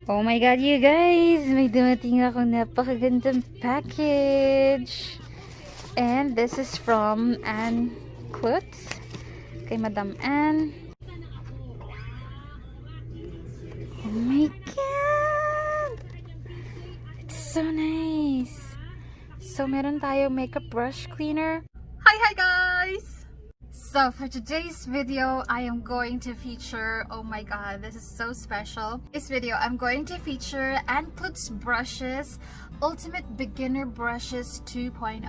Oh my god, you guys! May dumating akong napakagandang package. And this is from Clutz. Kay Madam Ann. Oh my god! It's so nice. So, meron tayo makeup brush cleaner. Hi guys! So for today's video, I am going to feature, oh my god, this is so special. This video, I'm going to feature Clutz brushes, Ultimate Beginner Brushes 2.0.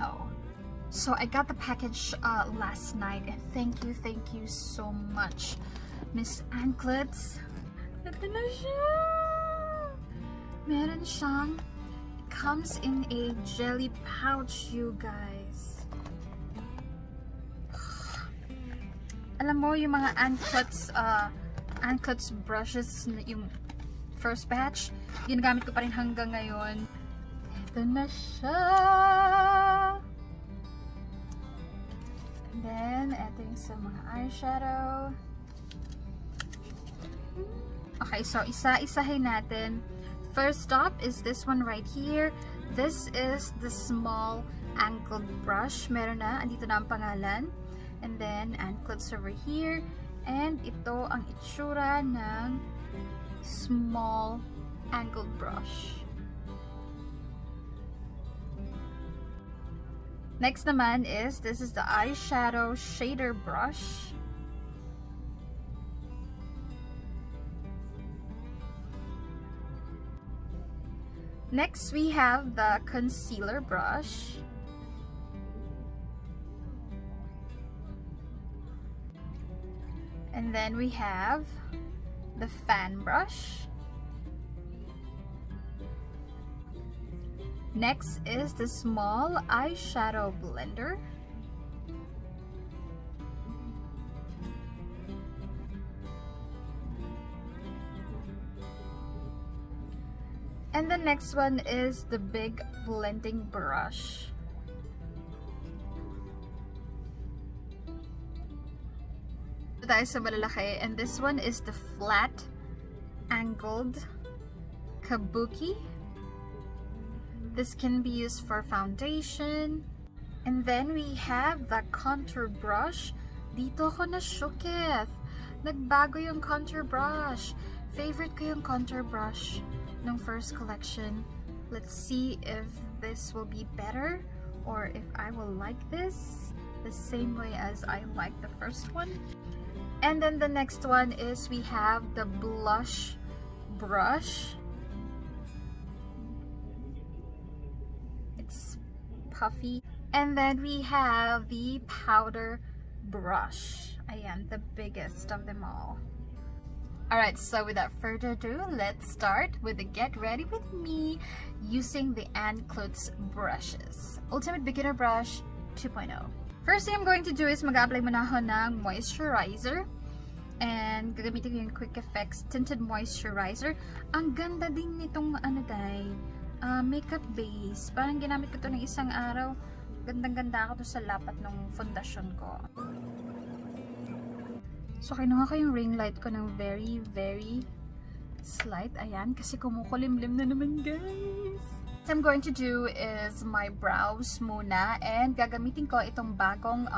So I got the package last night, and thank you so much, Miss Clutz. Ito na siya! Meron siyang, it comes in a jelly pouch, you guys. Alam mo, yung mga Clutz brushes, yung first batch, ginagamit ko pa rin hanggang ngayon. Ito na siya! And then, ito yung sa mga eyeshadow. Okay, so isa-isahin natin. First up is this one right here. This is the small angled brush. Meron na, andito na ang pangalan. And then, Clutz over here. And ito ang itsura ng small angled brush. Next naman is, this is the eyeshadow shader brush. Next, we have the concealer brush. And then we have the fan brush. Next is the small eyeshadow blender. And the next one is the big blending brush. Tayo sa malalaki, and this one is the flat angled kabuki. This can be used for foundation. And then we have the contour brush. Dito ako na-shooketh. Nagbago yung contour brush. Favorite ko yung contour brush ng first collection. Let's see if this will be better or if I will like this the same way as I like the first one. And then the next one is we have the blush brush. It's puffy. And then we have the powder brush. Ayan, the biggest of them all. Alright, so without further ado, let's start with the Get Ready With Me using the Clutz brushes. Ultimate Beginner Brush 2.0. First thing I'm going to do is mag-apply muna ako ng moisturizer. And gagamitin ko yung Quick Effects Tinted Moisturizer. Ang ganda din nitong makeup base. Parang ginamit ko to ng isang araw. Gandang-ganda ako to sa lapat ng fondasyon ko. So kinuha ko yung ring light ko ng very slight. Ayan, kasi kumukulimlim na naman, guys. What I'm going to do is my brows muna, and gagamitin ko itong bagong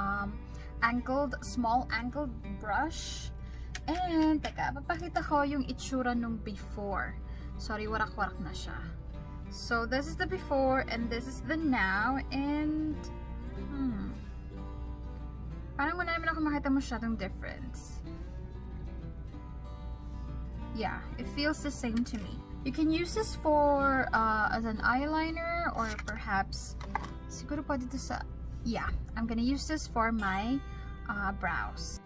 small angled brush. And teka, papakita ko yung itsura nung before. Sorry, warak-warak na siya. So this is the before and this is the now, and parang wala naman ako makita masyadong difference. Yeah, it feels the same to me. You can use this for as an eyeliner, or perhaps siguro pwede dito sa, yeah, I'm gonna use this for my brows.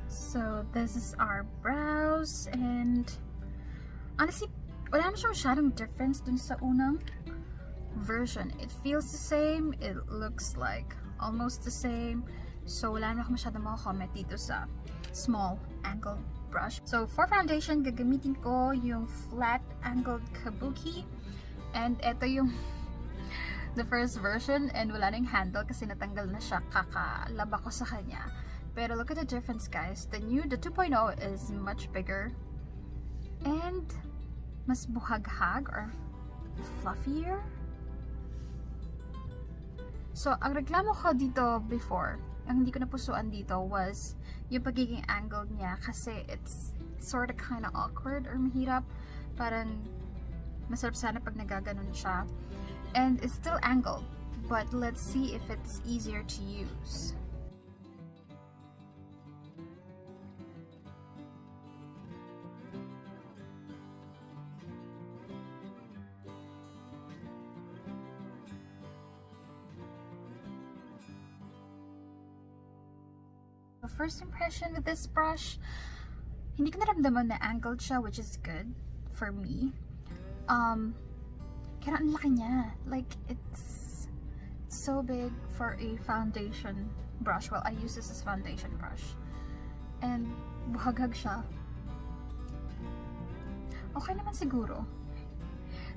So this is our brows, and honestly, wala naman siya masyadong difference dun sa unang version. It feels the same, it looks like almost the same, so wala naman ako masyadong makakomment dito sa small angled brush. So for foundation, gagamitin ko yung flat angled kabuki, and ito yung the first version and wala na yung handle kasi natanggal na siya kakalaba ko sa kanya. Pero look at the difference, guys. The 2.0 is much bigger and mas buhaghag or fluffier. So, ang reklamo ko dito before, ang hindi ko napusuan dito was yung pagiging angled niya kasi it's sort of kind of awkward or mahirap. Parang masarap sana pag nagaganon siya. And it's still angled, but let's see if it's easier to use. First impression with this brush, hindi ko naramdaman na angled siya, which is good for me. Kaya ang laki niya. Like, it's so big for a foundation brush. Well, I use this as foundation brush. And buhaghag siya. Okay naman siguro.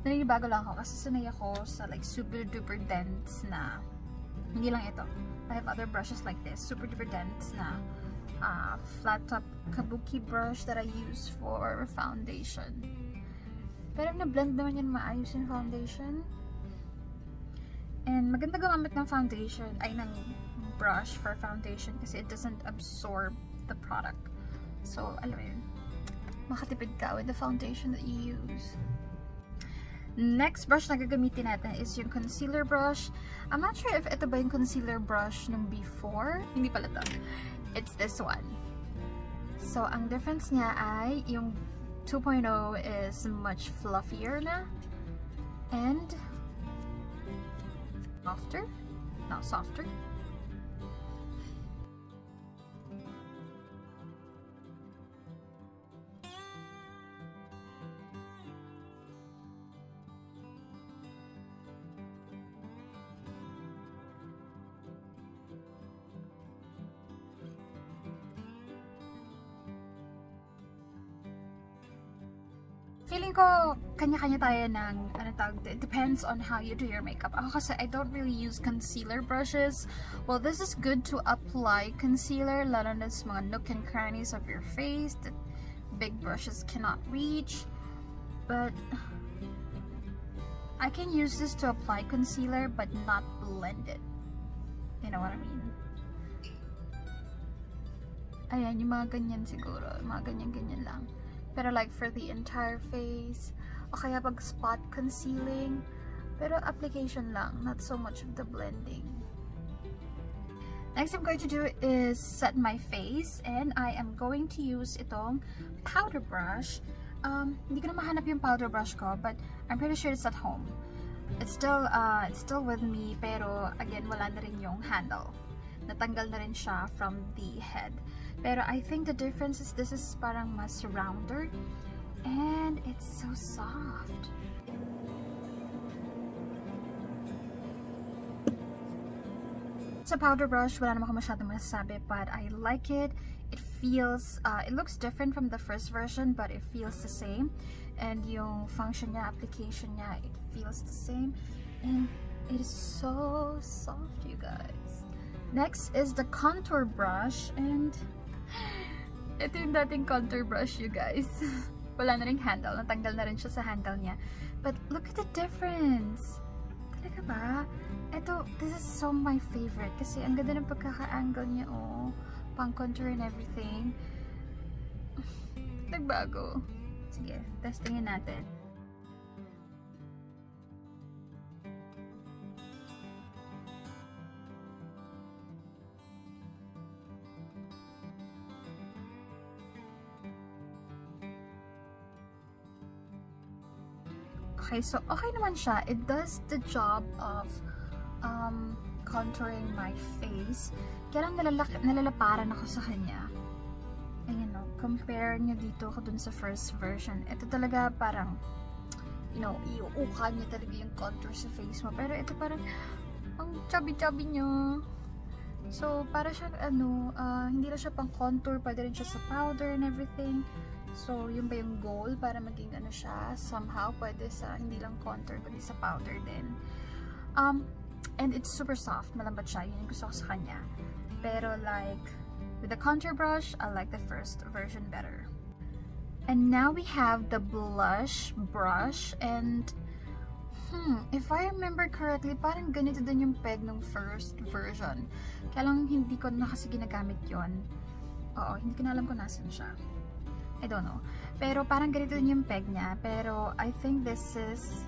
Naninibago lang ako kasi sanay ako sa like super duper dense na, hindi lang ito. I have other brushes like this, super duper dense na flat top kabuki brush that I use for foundation. Pero na-blend naman yan maayos yung foundation. And maganda gumamit ng foundation, ay ng brush for foundation kasi it doesn't absorb the product. So, alam mo yun, makatipid ka with the foundation that you use. Next brush na gagamitin natin is yung concealer brush. I'm not sure if ito ba yung concealer brush nung before. Hindi pala to. It's this one. So, ang difference niya ay yung 2.0 is much fluffier na. And softer. Not softer. Feeling ko, kanya-kanya tayo ng, it depends on how you do your makeup. Ako kasi, I don't really use concealer brushes. Well, this is good to apply concealer, lalo na sa mga nook and crannies of your face that big brushes cannot reach. But, I can use this to apply concealer, but not blend it. You know what I mean? Ayan, yung mga ganyan siguro. Mga ganyan-ganyan lang. Pero like for the entire face, o kaya pag spot concealing, pero application lang, not so much of the blending. Next I'm going to do is set my face, and I am going to use itong powder brush. Hindi ko na mahanap yung powder brush ko, but I'm pretty sure it's at home. It's still with me, pero again, wala na rin yung handle. Natanggal na rin siya from the head. Pero I think the difference is this is parang mas rounder and it's so soft. Sa powder brush, wala naman ako masyadong masasabi, but I like it. It feels, it looks different from the first version, but it feels the same. And yung function niya, application niya, it feels the same. And it is so soft, you guys. Next is the contour brush, and ito yung dating contour brush, you guys. Wala na ring handle, natanggal na rin siya sa handle niya. But look at the difference. Talaga ba? Ito, this is so my favorite kasi ang ganda ng pagkaka-angle niya, oh. Pang contour and everything. Nagbago. Sige, testingin natin. Okay, so okay naman siya. It does the job of contouring my face. Kaya lang nalalaparan ako sa kanya. Ayan o, compare niya dito ko dun sa first version. Ito talaga parang, you know, iuukan niya talaga yung contour sa face mo. Pero ito parang, ang chubby-chubby niya. So, para siya, hindi lang siya pang contour, pwede rin siya sa powder and everything. So, yun ba yung goal? Para maging siya, somehow, pwede sa, hindi lang contour, kundi sa powder din. And it's super soft, malambot siya, yun yung gusto ko sa kanya. Pero like, with the contour brush, I like the first version better. And now we have the blush brush, and if I remember correctly, parang ganito din yung peg ng first version. Kaya lang hindi ko na kasi ginagamit yon. Oo, hindi ko na alam kung nasan siya. I don't know. Pero parang ganito din yung peg niya. Pero I think this is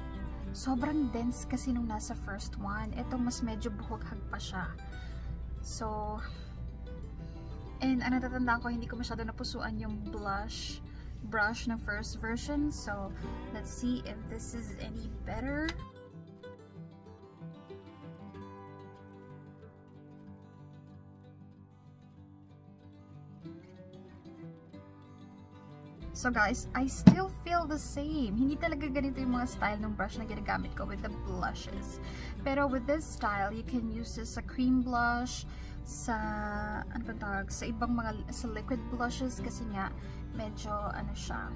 sobrang dense kasi nung nasa first one. Ito mas medyo buhok-hag pa siya. So, and natatandaan ko hindi ko masyado napusuan yung blush brush ng first version. So, let's see if this is any better. So guys, I still feel the same. Hindi talaga ganito yung mga style ng brush na ginagamit ko with the blushes. Pero with this style, you can use this sa cream blush, sa, ano ba tawag, sa ibang mga, sa liquid blushes kasi nga, medyo, ano siya,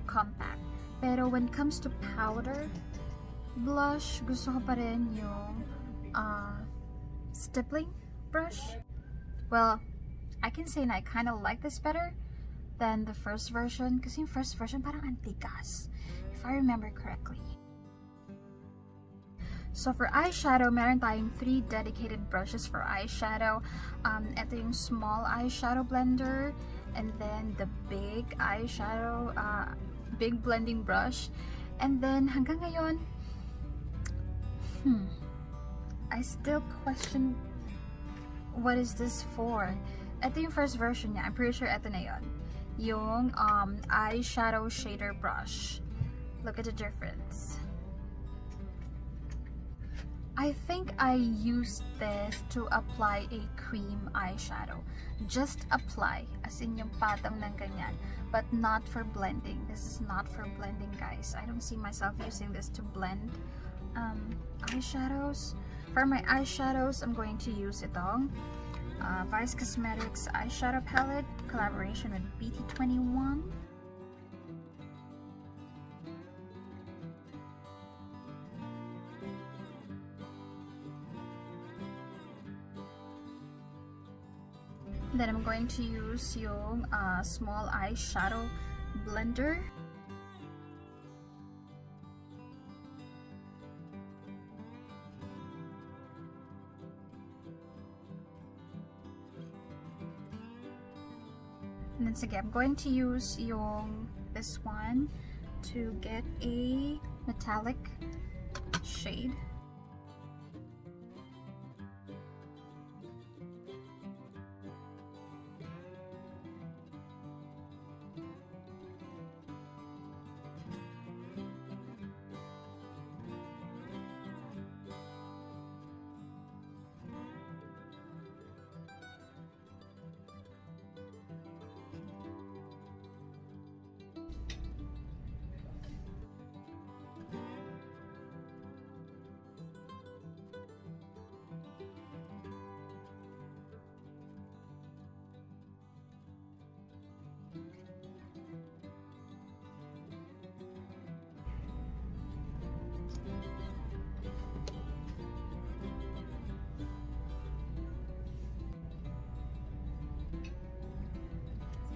compact. Pero when it comes to powder blush, gusto ko pa rin yung, stippling brush. Well, I can say na I kind of like this better than the first version, kasi yung first version parang antigas, if I remember correctly. So for eyeshadow, meron tayong 3 dedicated brushes for eyeshadow. Ito yung small eyeshadow blender, and then the big eyeshadow, big blending brush. And then hanggang ngayon, I still question what is this for. Ito yung first version niya. I'm pretty sure ito na yun. Yung eyeshadow shader brush. Look at the difference. I think I used this to apply a cream eyeshadow. Just apply, as in yung patong ng ganyan, but not for blending. This is not for blending, guys. I don't see myself using this to blend eyeshadows. For my eyeshadows, I'm going to use itong Vice Cosmetics eyeshadow palette, collaboration with BT21. Then I'm going to use yung small eyeshadow blender. And then sige, I'm going to use this one to get a metallic shade.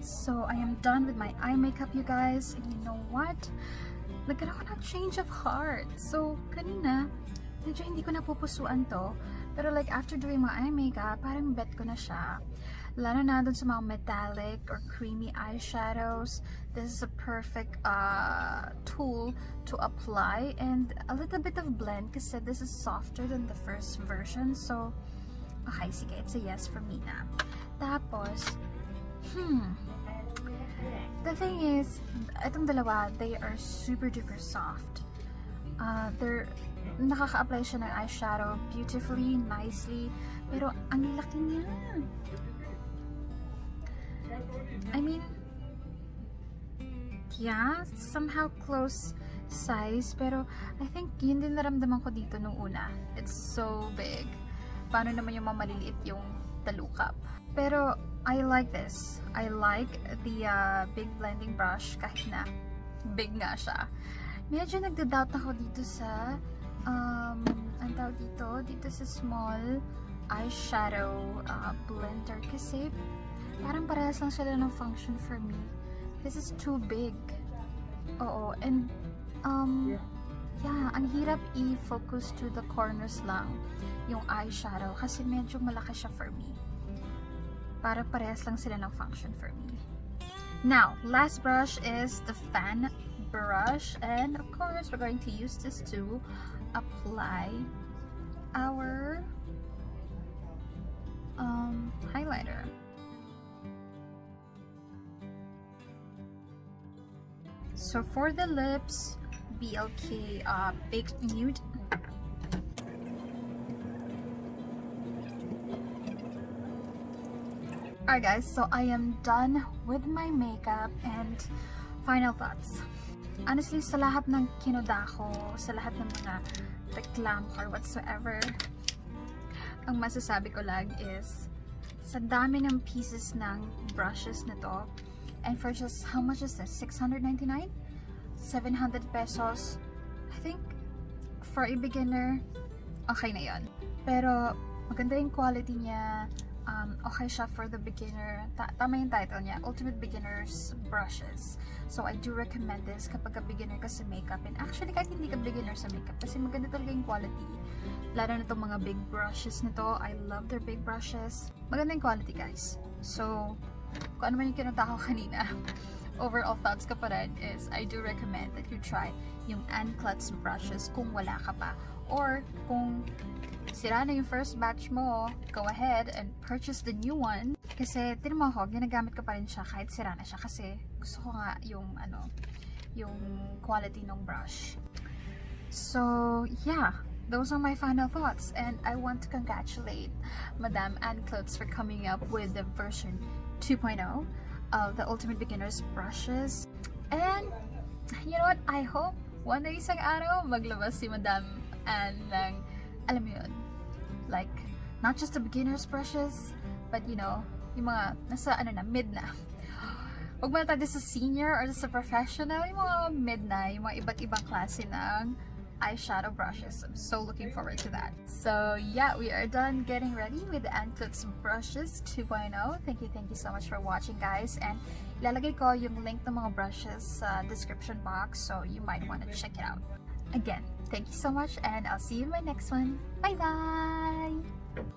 So I am done with my eye makeup, you guys. And you know what? Nagkaroon ako ng change of heart. So kanina, medyo hindi ko napupusuan to. Pero like after doing my eye makeup, parang bet ko na siya. Lalo na dun sa mga metallic or creamy eyeshadows. This is a perfect tool to apply. And a little bit of blend kasi this is softer than the first version. So, okay, sige, it's a yes for me na. Tapos, the thing is, itong dalawa, they are super duper soft. Nakaka-apply siya ng eyeshadow beautifully, nicely, pero ang laki niya. I mean, yeah, somehow close size, pero I think yun din naramdaman ko dito nung una. It's so big. Paano naman yung mamaliliit yung talukap? Pero I like this. I like the big blending brush kahit na big nga siya. Medyo nagda-doubt ako dito sa ang tawag dito sa small eyeshadow blender kasi parang parehas lang sila ng function for me. This is too big. Oo, and yeah, ang hirap i-focus to the corners lang yung eyeshadow kasi medyo malaki siya for me. Para parehas lang sila ng function for me. Now, last brush is the fan brush, and of course we're going to use this to apply our highlighter. So for the lips, BLK Baked Nude. Alright guys, so I am done with my makeup and final thoughts. Honestly, sa lahat ng kinuda ko, sa lahat ng mga reklamo or whatsoever, ang masasabi ko lang is, sa dami ng pieces ng brushes na to, and for just, how much is this? 699? 700 pesos. I think, for a beginner, okay na yon. Pero, maganda yung quality niya. Okay siya for the beginner. Tama yung title niya, Ultimate Beginner's Brushes. So, I do recommend this kapag beginner ka sa makeup. And actually, kahit hindi ka beginner sa makeup, kasi maganda talaga yung quality. Lalo na itong mga big brushes nito. I love their big brushes. Maganda yung quality, guys. So, kung ano man yung kinunta ko kanina, overall thoughts ko pa rin is, I do recommend that you try yung Clutz brushes kung wala ka pa. Or, kung sira na yung first batch mo, go ahead and purchase the new one. Kasi, tinan mo ako, ginagamit ko pa rin siya kahit sira na siya. Kasi, gusto ko nga yung, yung quality ng brush. So, yeah. Those are my final thoughts. And I want to congratulate Madame Clutz for coming up with the version 2.0 of the Ultimate Beginner's Brushes. And, you know what? I hope one day isang araw, maglabas si Madame Anne ng, alam mo yun, like, not just the beginner's brushes, but you know, yung mga nasa mid na. Huwag mo na tayo sa senior or sa professional, yung mga mid na, yung mga iba't ibang klase ng eyeshadow brushes. I'm so looking forward to that. So yeah, we are done getting ready with the Clutz brushes 2.0. Thank you so much for watching, guys, and ilalagay ko yung link ng mga brushes sa description box, so you might want to check it out. Again, thank you so much, and I'll see you in my next one. Bye bye.